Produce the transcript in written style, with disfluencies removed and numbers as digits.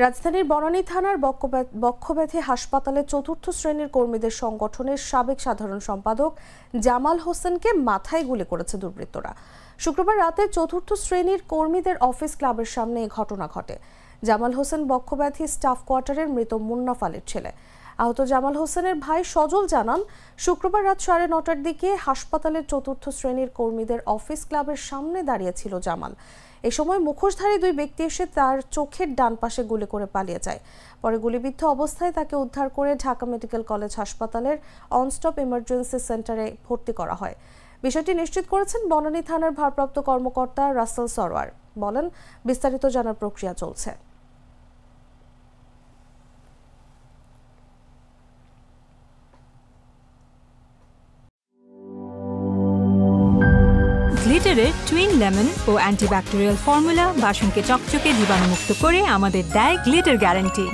রাজধানীর বনানী থানার বক্ষব্যাধি হাসপাতালে চতুর্থ শ্রেণীর কর্মীদের সংগঠনের সাবেক সাধারণ সম্পাদক জামাল হোসেনকে মাথায় গুলি করেছে দুর্বৃত্তরা। শুক্রবার রাতে চতুর্থ শ্রেণীর কর্মীদের অফিস ক্লাবের সামনে এই ঘটনা ঘটে। জামাল হোসেন বক্ষব্যাধি স্টাফ কোয়ার্টারের মৃত মুন্নাফ আলীর ছেলে। আহত জামাল হোসেনের ভাই সজল জানান, শুক্রবার রাত 9:30টার দিকে হাসপাতালের চতুর্থ শ্রেণীর কর্মীদের অফিস ক্লাবের সামনে দাঁড়িয়েছিল জামাল। এ সময় মুখোশধারী দুই ব্যক্তি এসে তার চোখের ডান পাশে গুলি করে পালিয়ে যায়। পরে গুলিবিদ্ধ অবস্থায় তাকে উদ্ধার করে ঢাকা মেডিকেল কলেজ হাসপাতালের অনস্টপ ইমার্জেন্সি সেন্টারে ভর্তি করা হয়। বিষয়টি নিশ্চিত করেছেন বনানী থানার ভারপ্রাপ্ত কর্মকর্তা রাসেল সরওয়ার। বলেন, বিস্তারিত জানার প্রক্রিয়া চলছে। গ্লিটারের টুইন লেমন ও অ্যান্টিব্যাকটেরিয়াল ফর্মুলা বাসনকে চকচকে জীবাণুমুক্ত করে আমাদের দেয় গ্লিটার গ্যারান্টি।